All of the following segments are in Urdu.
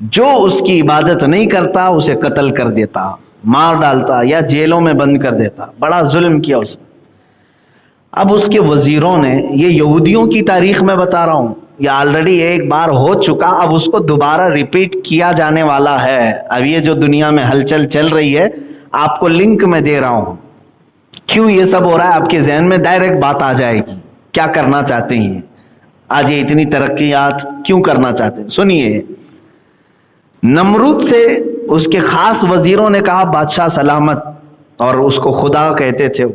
جو اس کی عبادت نہیں کرتا اسے قتل کر دیتا، مار ڈالتا یا جیلوں میں بند کر دیتا. بڑا ظلم کیا اس نے. اب اس کے وزیروں نے، یہ یہودیوں کی تاریخ میں بتا رہا ہوں، یہ آلریڈی ایک بار ہو چکا، اب اس کو دوبارہ ریپیٹ کیا جانے والا ہے. اب یہ جو دنیا میں ہلچل چل رہی ہے، آپ کو لنک میں دے رہا ہوں. کیوں یہ سب ہو رہا ہے؟ آپ کے ذہن میں ڈائریکٹ بات آ جائے گی. کیا کرنا چاہتے ہیں آج یہ اتنی ترقیات کیوں کرنا چاہتے ہیں؟ سنیے. نمرود سے اس کے خاص وزیروں نے کہا بادشاہ سلامت، اور اس کو خدا کہتے تھے وہ،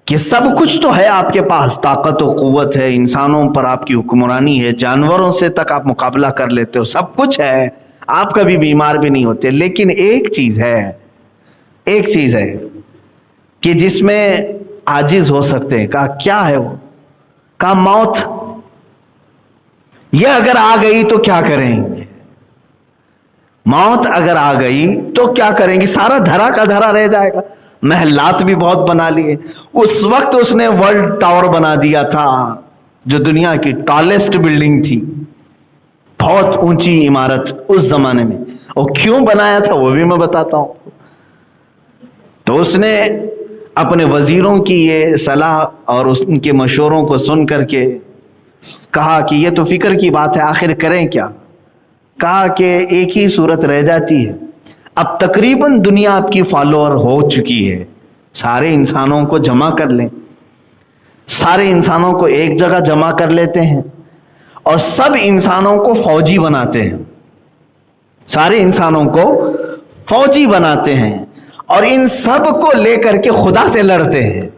کہ سب کچھ تو ہے آپ کے پاس، طاقت و قوت ہے، انسانوں پر آپ کی حکمرانی ہے، جانوروں سے تک آپ مقابلہ کر لیتے ہو، سب کچھ ہے، آپ کبھی بیمار بھی نہیں ہوتے، لیکن ایک چیز ہے کہ جس میں عاجز ہو سکتے ہیں. کہا کیا ہے وہ؟ کہا موت. یہ اگر آ گئی تو کیا کریں گے؟ موت اگر آ گئی تو کیا کریں گے؟ سارا دھرا کا دھرا رہ جائے گا. محلات بھی بہت بنا لیے. اس وقت اس نے ورلڈ ٹاور بنا دیا تھا، جو دنیا کی ٹالسٹ بلڈنگ تھی، بہت اونچی عمارت اس زمانے میں. اور کیوں بنایا تھا وہ بھی میں بتاتا ہوں. تو اس نے اپنے وزیروں کی یہ صلاح اور ان کے مشوروں کو سن کر کے کہا کہ یہ تو فکر کی بات ہے، آخر کریں کیا؟ کہا کہ ایک ہی صورت رہ جاتی ہے. اب تقریباً دنیا آپ کی فالوور ہو چکی ہے، سارے انسانوں کو جمع کر لیں، سارے انسانوں کو ایک جگہ جمع کر لیتے ہیں اور سب انسانوں کو فوجی بناتے ہیں، سارے انسانوں کو فوجی بناتے ہیں اور ان سب کو لے کر کے خدا سے لڑتے ہیں.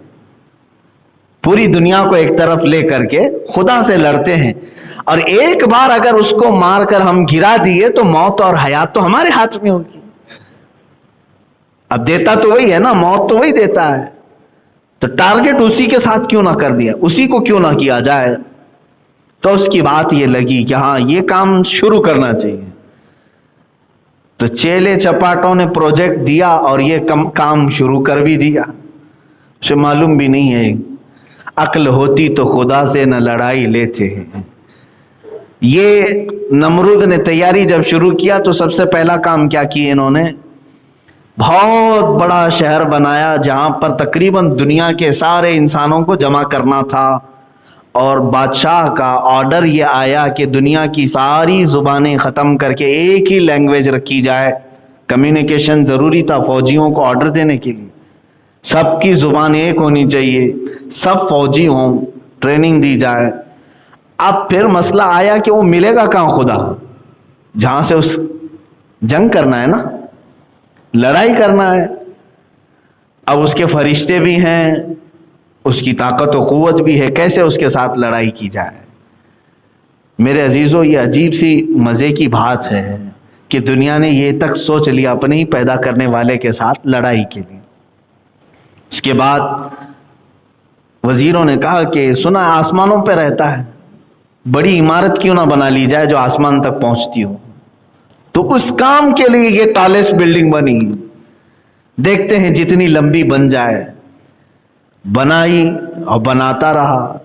پوری دنیا کو ایک طرف لے کر کے خدا سے لڑتے ہیں. اور ایک بار اگر اس کو مار کر ہم گرا دیے تو موت اور حیات تو ہمارے ہاتھ میں ہوگی. اب دیتا تو وہی ہے نا، موت تو وہی دیتا ہے، تو ٹارگٹ اسی کے ساتھ کیوں نہ کر دیا، اسی کو کیوں نہ کیا جائے. تو اس کی بات یہ لگی کہ ہاں یہ کام شروع کرنا چاہیے. تو چیلے چپاٹوں نے پروجیکٹ دیا اور یہ کام شروع کر بھی دیا. اسے معلوم بھی نہیں ہے، عقل ہوتی تو خدا سے نہ لڑائی لیتے ہیں. یہ نمرود نے تیاری جب شروع کیا تو سب سے پہلا کام کیا کیا انہوں نے؟ بہت بڑا شہر بنایا جہاں پر تقریباً دنیا کے سارے انسانوں کو جمع کرنا تھا. اور بادشاہ کا آرڈر یہ آیا کہ دنیا کی ساری زبانیں ختم کر کے ایک ہی لینگویج رکھی جائے. کمیونیکیشن ضروری تھا فوجیوں کو آرڈر دینے کے لیے، سب کی زبان ایک ہونی چاہیے، سب فوجی ہوں، ٹریننگ دی جائے. اب پھر مسئلہ آیا کہ وہ ملے گا کہاں خدا، جہاں سے اس جنگ کرنا ہے نا، لڑائی کرنا ہے. اب اس کے فرشتے بھی ہیں، اس کی طاقت و قوت بھی ہے، کیسے اس کے ساتھ لڑائی کی جائے؟ میرے عزیزو، یہ عجیب سی مزے کی بات ہے کہ دنیا نے یہ تک سوچ لیا اپنے ہی پیدا کرنے والے کے ساتھ لڑائی کے لیے. اس کے بعد وزیروں نے کہا کہ سنا آسمانوں پہ رہتا ہے، بڑی عمارت کیوں نہ بنا لی جائے جو آسمان تک پہنچتی ہو. تو اس کام کے لیے یہ ٹالسٹ بلڈنگ بنی. دیکھتے ہیں جتنی لمبی بن جائے. بنائی اور بناتا رہا.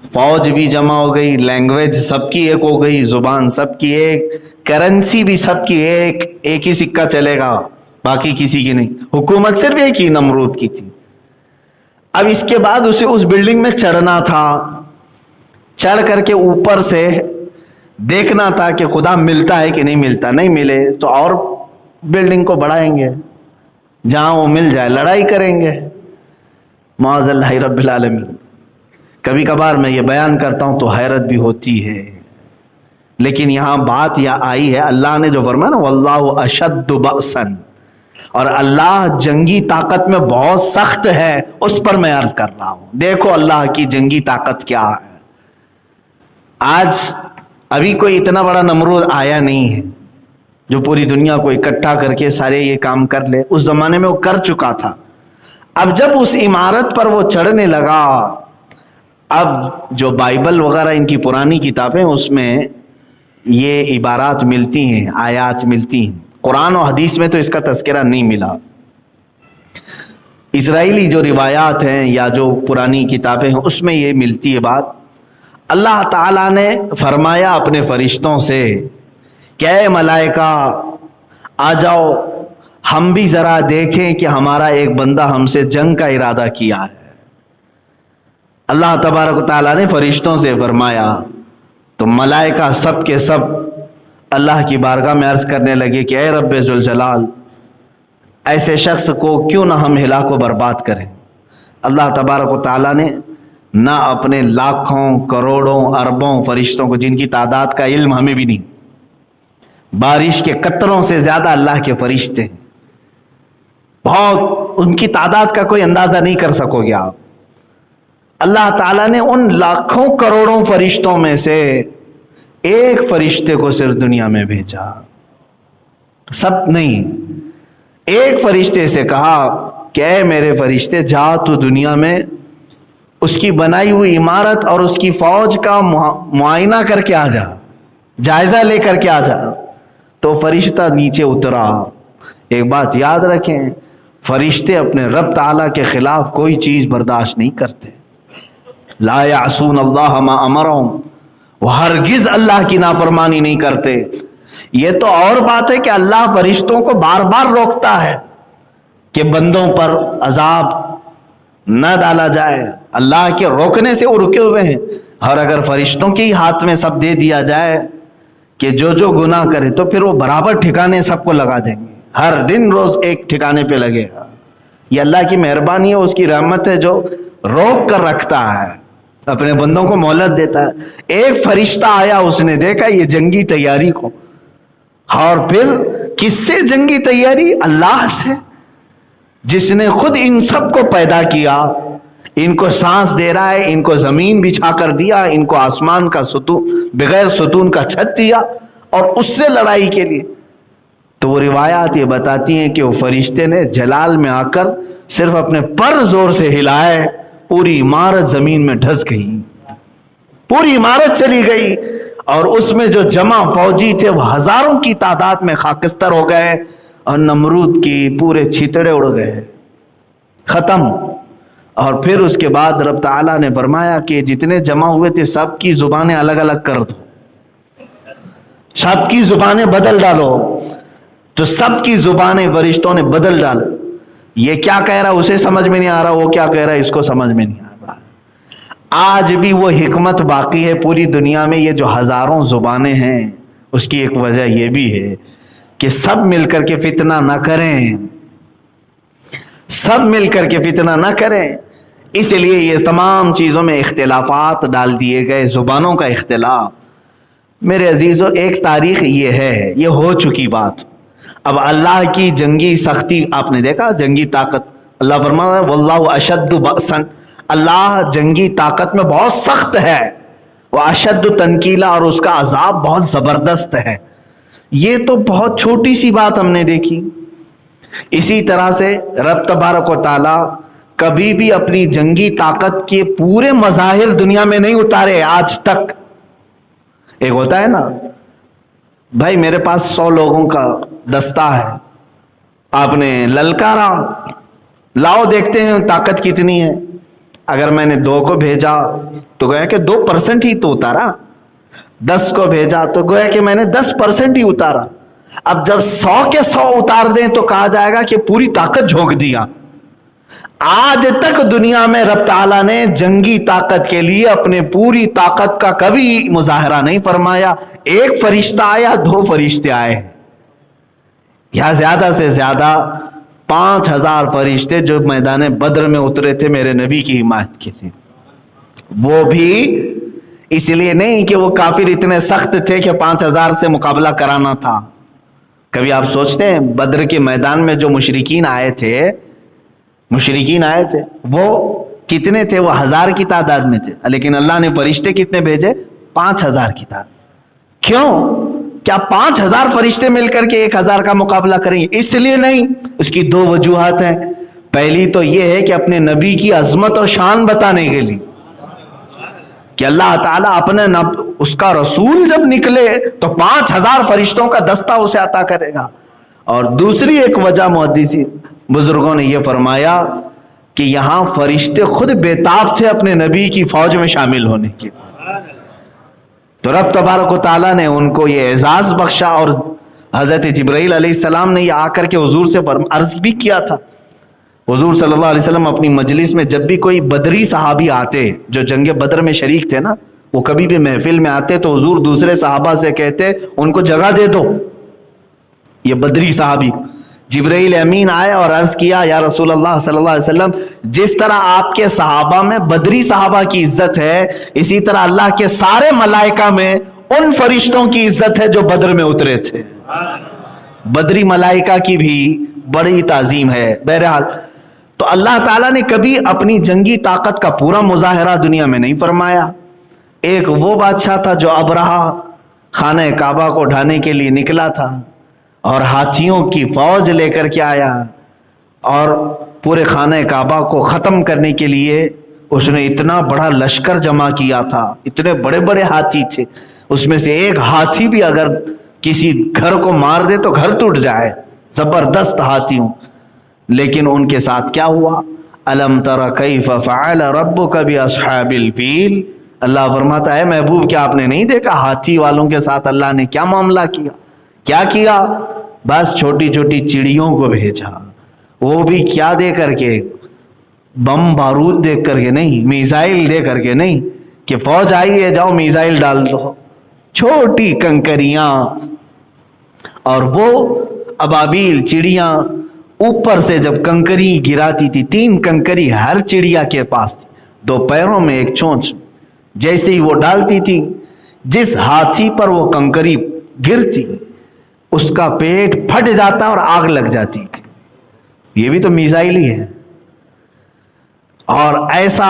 فوج بھی جمع ہو گئی، لینگویج سب کی ایک ہو گئی، زبان سب کی ایک، کرنسی بھی سب کی ایک ہی سکہ چلے گا، باقی کسی کی نہیں. حکومت صرف ایک ہی نمرود کی تھی. اب اس کے بعد اسے اس بلڈنگ میں چڑھنا تھا، چڑھ کر کے اوپر سے دیکھنا تھا کہ خدا ملتا ہے کہ نہیں ملتا. نہیں ملے تو اور بلڈنگ کو بڑھائیں گے، جہاں وہ مل جائے لڑائی کریں گے. معاذ اللہ رب العالمین. کبھی کبھار میں یہ بیان کرتا ہوں تو حیرت بھی ہوتی ہے، لیکن یہاں بات یہ آئی ہے، اللہ نے جو فرمایا نا واللہ اشد بأسا، اور اللہ جنگی طاقت میں بہت سخت ہے، اس پر میں عرض کر رہا ہوں. دیکھو اللہ کی جنگی طاقت کیا ہے. آج ابھی کوئی اتنا بڑا نمرود آیا نہیں ہے جو پوری دنیا کو اکٹھا کر کے سارے یہ کام کر لے. اس زمانے میں وہ کر چکا تھا. اب جب اس عمارت پر وہ چڑھنے لگا، اب جو بائبل وغیرہ ان کی پرانی کتابیں اس میں یہ عبارات ملتی ہیں، آیات ملتی ہیں. قرآن و حدیث میں تو اس کا تذکرہ نہیں ملا. اسرائیلی جو روایات ہیں یا جو پرانی کتابیں ہیں اس میں یہ ملتی ہے بات. اللہ تعالیٰ نے فرمایا اپنے فرشتوں سے کہ اے ملائکہ آ جاؤ، ہم بھی ذرا دیکھیں کہ ہمارا ایک بندہ ہم سے جنگ کا ارادہ کیا ہے۔ اللہ تبارک و تعالیٰ نے فرشتوں سے فرمایا، تو ملائکہ سب کے سب اللہ کی بارگاہ میں عرض کرنے لگے کہ اے رب ذوالجلال، ایسے شخص کو کیوں نہ ہم ہلاک و برباد کریں۔ اللہ تبارک و تعالیٰ نے نہ اپنے لاکھوں کروڑوں اربوں فرشتوں کو، جن کی تعداد کا علم ہمیں بھی نہیں، بارش کے قطروں سے زیادہ اللہ کے فرشتے ہیں، بہت، ان کی تعداد کا کوئی اندازہ نہیں کر سکو گے آپ۔ اللہ تعالیٰ نے ان لاکھوں کروڑوں فرشتوں میں سے ایک فرشتے کو صرف دنیا میں بھیجا، سب نہیں، ایک فرشتے سے کہا کہ اے میرے فرشتے، جا تو دنیا میں اس کی بنائی ہوئی عمارت اور اس کی فوج کا معائنہ کر کے آ جا، جائزہ لے کر کے آ جا۔ تو فرشتہ نیچے اترا۔ ایک بات یاد رکھیں، فرشتے اپنے رب تعالیٰ کے خلاف کوئی چیز برداشت نہیں کرتے۔ لا یعصون اللہ ما امرہم، وہ ہرگز اللہ کی نافرمانی نہیں کرتے۔ یہ تو اور بات ہے کہ اللہ فرشتوں کو بار بار روکتا ہے کہ بندوں پر عذاب نہ ڈالا جائے، اللہ کے روکنے سے وہ رکے ہوئے ہیں۔ اور اگر فرشتوں کے ہی ہاتھ میں سب دے دیا جائے کہ جو جو گناہ کرے، تو پھر وہ برابر ٹھکانے سب کو لگا دیں گے، ہر دن روز ایک ٹھکانے پہ لگے گا۔ یہ اللہ کی مہربانی ہے، اس کی رحمت ہے جو روک کر رکھتا ہے، اپنے بندوں کو مہلت دیتا ہے۔ ایک فرشتہ آیا، اس نے دیکھا یہ جنگی تیاری کو، اور پھر کس سے جنگی تیاری؟ اللہ سے، جس نے خود ان سب کو پیدا کیا، ان کو سانس دے رہا ہے، ان کو زمین بچھا کر دیا، ان کو آسمان کا ستون، بغیر ستون کا چھت دیا، اور اس سے لڑائی کے لیے۔ تو وہ روایات یہ بتاتی ہیں کہ وہ فرشتے نے جلال میں آ کر صرف اپنے پر زور سے ہلائے، پوری عمارت زمین میں دھس گئی، پوری عمارت چلی گئی، اور اس میں جو جمع فوجی تھے وہ ہزاروں کی تعداد میں خاکستر ہو گئے، اور نمرود کی پورے چھیتڑے اڑ گئے، ختم۔ اور پھر اس کے بعد رب تعالیٰ نے فرمایا کہ جتنے جمع ہوئے تھے سب کی زبانیں الگ الگ کر دو، سب کی زبانیں بدل ڈالو۔ تو سب کی زبانیں فرشتوں نے بدل ڈال۔ یہ کیا کہہ رہا اسے سمجھ میں نہیں آ رہا، وہ کیا کہہ رہا ہے اس کو سمجھ میں نہیں آ رہا۔ آج بھی وہ حکمت باقی ہے پوری دنیا میں، یہ جو ہزاروں زبانیں ہیں، اس کی ایک وجہ یہ بھی ہے کہ سب مل کر کے فتنہ نہ کریں، سب مل کر کے فتنہ نہ کریں۔ اس لیے یہ تمام چیزوں میں اختلافات ڈال دیے گئے، زبانوں کا اختلاف۔ میرے عزیزو، ایک تاریخ یہ ہے، یہ ہو چکی بات۔ اب اللہ کی جنگی سختی آپ نے دیکھا، جنگی طاقت، اللہ فرما رہا ہے واللہ اشد بأسا، اللہ جنگی طاقت میں بہت سخت ہے، وہ اشد تنکیلا، اور اس کا عذاب بہت زبردست ہے۔ یہ تو بہت چھوٹی سی بات ہم نے دیکھی۔ اسی طرح سے رب تبارک و تعالی کبھی بھی اپنی جنگی طاقت کے پورے مظاہر دنیا میں نہیں اتارے آج تک۔ ایک ہوتا ہے نا، بھائی میرے پاس 100 لوگوں کا دستہ ہے، آپ نے للکارا، لاؤ دیکھتے ہیں طاقت کتنی ہے۔ اگر میں نے 2 کو بھیجا تو گویا کہ 2% ہی تو اتارا، 10 کو بھیجا تو گویا کہ میں نے 10% ہی اتارا۔ اب جب 100 کے 100 اتار دیں تو کہا جائے گا کہ پوری طاقت جھونک دیا۔ آج تک دنیا میں رب تعالیٰ نے جنگی طاقت کے لیے اپنے پوری طاقت کا کبھی مظاہرہ نہیں فرمایا۔ ایک فرشتہ آیا، 2 فرشتے آئے، یا زیادہ سے زیادہ 5000 فرشتے جو میدان بدر میں اترے تھے میرے نبی کی حمایت کے لیے۔ وہ بھی اس لیے نہیں کہ وہ کافر اتنے سخت تھے کہ 5000 سے مقابلہ کرانا تھا۔ کبھی آپ سوچتے ہیں بدر کے میدان میں جو مشرکین آئے تھے، وہ کتنے تھے؟ وہ 1000 کی تعداد میں تھے، لیکن اللہ نے فرشتے کتنے بھیجے؟ 5000 کی تعداد۔ کیوں؟ کیا 5000 فرشتے مل کر کے 1000 کا مقابلہ کریں گے؟ اس لیے نہیں۔ اس کی 2 وجوہات ہیں۔ پہلی تو یہ ہے کہ اپنے نبی کی عظمت اور شان بتانے کے لیے کہ اللہ تعالیٰ اپنے اس کا رسول جب نکلے تو 5000 فرشتوں کا دستہ اسے عطا کرے گا۔ اور دوسری ایک وجہ محدثین بزرگوں نے یہ فرمایا کہ یہاں فرشتے خود بے تاب تھے اپنے نبی کی فوج میں شامل ہونے کے، تو رب تبارک و تعالیٰ نے ان کو یہ اعزاز بخشا، اور حضرت جبرائیل علیہ السلام نے یہ آ کر کے حضور سے عرض بھی کیا تھا. حضور صلی اللہ علیہ وسلم اپنی مجلس میں جب بھی کوئی بدری صحابی آتے جو جنگ بدر میں شریک تھے نا، وہ کبھی بھی محفل میں آتے تو حضور دوسرے صحابہ سے کہتے ان کو جگہ دے دو. یہ بدری صحابی جبرائیل امین آئے اور عرض کیا یا رسول اللہ صلی اللہ علیہ وسلم، جس طرح آپ کے صحابہ میں بدری صحابہ کی عزت ہے، اسی طرح اللہ کے سارے ملائکہ میں ان فرشتوں کی عزت ہے جو بدر میں اترے تھے. بدری ملائکہ کی بھی بڑی تعظیم ہے. بہرحال تو اللہ تعالیٰ نے کبھی اپنی جنگی طاقت کا پورا مظاہرہ دنیا میں نہیں فرمایا. ایک وہ بادشاہ تھا جو ابرہہ خانہ کعبہ کو ڈھانے کے لیے نکلا تھا اور ہاتھیوں کی فوج لے کر کے آیا، اور پورے خانہ کعبہ کو ختم کرنے کے لیے اس نے اتنا بڑا لشکر جمع کیا تھا. اتنے بڑے بڑے ہاتھی تھے، اس میں سے ایک ہاتھی بھی اگر کسی گھر کو مار دے تو گھر ٹوٹ جائے. زبردست ہاتھیوں. لیکن ان کے ساتھ کیا ہوا؟ الم تر کیف فعل ربک باصحاب الفیل. اللہ فرماتا ہے محبوب کیا آپ نے نہیں دیکھا ہاتھی والوں کے ساتھ اللہ نے کیا معاملہ کیا؟ کیا کیا؟ بس چھوٹی چھوٹی چڑیوں کو بھیجا، وہ بھی کیا دے کر کے؟ بم بارود دے کر کے نہیں، میزائل دے کر کے نہیں کہ فوج آئی ہے جاؤ میزائل ڈال دو. چھوٹی کنکریاں، اور وہ ابابیل چڑیاں اوپر سے جب کنکری گراتی تھی، 3 کنکری ہر چڑیا کے پاس تھی، 2 پیروں میں 1 چونچ، جیسے ہی وہ ڈالتی تھی جس ہاتھی پر وہ کنکری گرتی اس کا پیٹ پھٹ جاتا اور آگ لگ جاتی تھی. یہ بھی تو میزائل ہی ہے. اور ایسا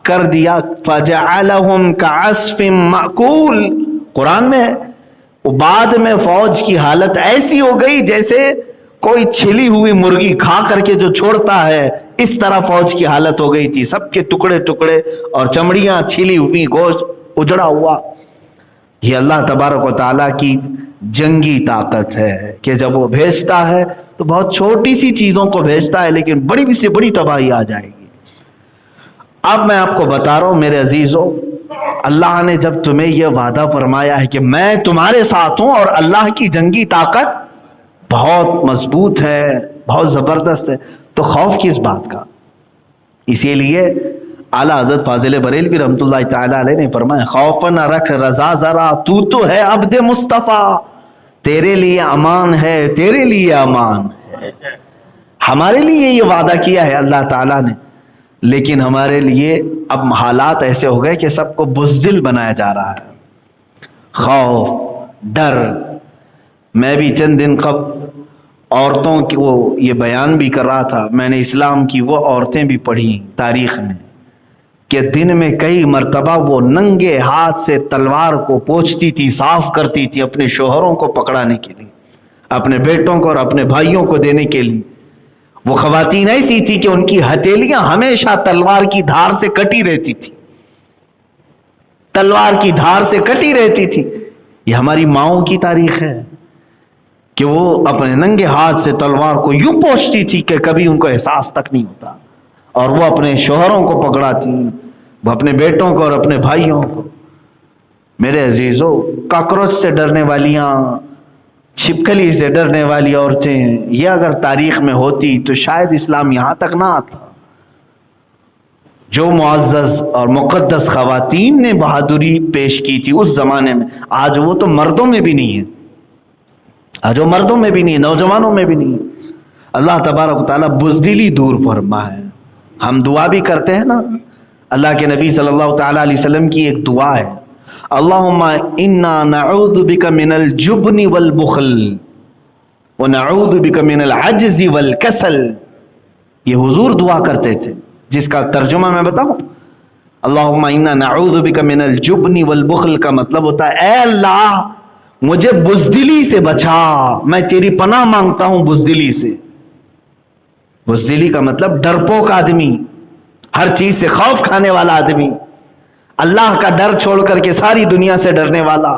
کر دیا فَجَعَلَهُمْ كَعَصْفٍ مَأْكُولٍ. قرآن میں بعد میں فوج کی حالت ایسی ہو گئی جیسے کوئی چھلی ہوئی مرغی کھا کر کے جو چھوڑتا ہے، اس طرح فوج کی حالت ہو گئی تھی. سب کے ٹکڑے ٹکڑے اور چمڑیاں چھلی ہوئی، گوشت اجڑا ہوا. یہ اللہ تبارک و تعالیٰ کی جنگی طاقت ہے کہ جب وہ بھیجتا ہے تو بہت چھوٹی سی چیزوں کو بھیجتا ہے لیکن بڑی سے بڑی تباہی آ جائے گی. اب میں آپ کو بتا رہا ہوں میرے عزیزوں، اللہ نے جب تمہیں یہ وعدہ فرمایا ہے کہ میں تمہارے ساتھ ہوں، اور اللہ کی جنگی طاقت بہت مضبوط ہے، بہت زبردست ہے، تو خوف کس بات کا؟ اسی لیے اعلیٰ حضرت فاضل بریلوی رحمۃ اللہ تعالی علیہ نے فرمایا خوف نہ رکھ رضا ذرا، تو ہے عبد مصطفیٰ، تیرے لیے امان ہے، تیرے لیے امان ہے. ہمارے لیے یہ وعدہ کیا ہے اللہ تعالیٰ نے، لیکن ہمارے لیے اب حالات ایسے ہو گئے کہ سب کو بزدل بنایا جا رہا ہے. خوف، ڈر. میں بھی چند دن قبل عورتوں کی وہ یہ بیان بھی کر رہا تھا، میں نے اسلام کی وہ عورتیں بھی پڑھی تاریخ میں کہ دن میں کئی مرتبہ وہ ننگے ہاتھ سے تلوار کو پوچھتی تھی، صاف کرتی تھی اپنے شوہروں کو پکڑانے کے لیے، اپنے بیٹوں کو اور اپنے بھائیوں کو دینے کے لیے. وہ خواتین ایسی تھی کہ ان کی ہتھیلیاں ہمیشہ تلوار کی دھار سے کٹی رہتی تھی، تلوار کی دھار سے کٹی رہتی تھی. یہ ہماری ماؤں کی تاریخ ہے کہ وہ اپنے ننگے ہاتھ سے تلوار کو یوں پوچھتی تھی کہ کبھی ان کو احساس تک نہیں ہوتا، اور وہ اپنے شوہروں کو پکڑاتی، وہ اپنے بیٹوں کو اور اپنے بھائیوں کو. میرے عزیزوں، کاکروچ سے ڈرنے والیاں، چھپکلی سے ڈرنے والی عورتیں، یہ اگر تاریخ میں ہوتی تو شاید اسلام یہاں تک نہ آتا. جو معزز اور مقدس خواتین نے بہادری پیش کی تھی اس زمانے میں، آج وہ تو مردوں میں بھی نہیں ہے، آج وہ مردوں میں بھی نہیں ہے، نوجوانوں میں بھی نہیں ہے. اللہ تبارک و تعالیٰ بزدلی دور فرمائے. ہم دعا بھی کرتے ہیں نا، اللہ کے نبی صلی اللہ تعالیٰ علیہ وسلم کی ایک دعا ہے، اللہم انا نعوذ بک من الجبن والبخل ونعوذ بک من العجز والکسل. یہ حضور دعا کرتے تھے، جس کا ترجمہ میں بتاؤں، اللہم انا نعوذ بک من الجبن والبخل کا مطلب ہوتا ہے اے اللہ مجھے بزدلی سے بچا، میں تیری پناہ مانگتا ہوں بزدلی سے. بزدلی کا مطلب ڈرپوک آدمی، ہر چیز سے خوف کھانے والا آدمی، اللہ کا ڈر چھوڑ کر کے ساری دنیا سے ڈرنے والا.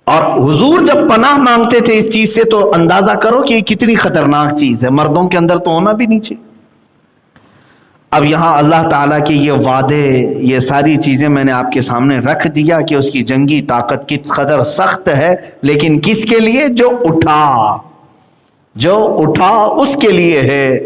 اور حضور جب پناہ مانگتے تھے اس چیز سے تو اندازہ کرو کہ یہ کتنی خطرناک چیز ہے، مردوں کے اندر تو ہونا بھی نہیں چاہیے. اب یہاں اللہ تعالیٰ کے یہ وعدے، یہ ساری چیزیں میں نے آپ کے سامنے رکھ دیا کہ اس کی جنگی طاقت کی قدر سخت ہے، لیکن کس کے لیے؟ جو اٹھا اس کے لیے ہے۔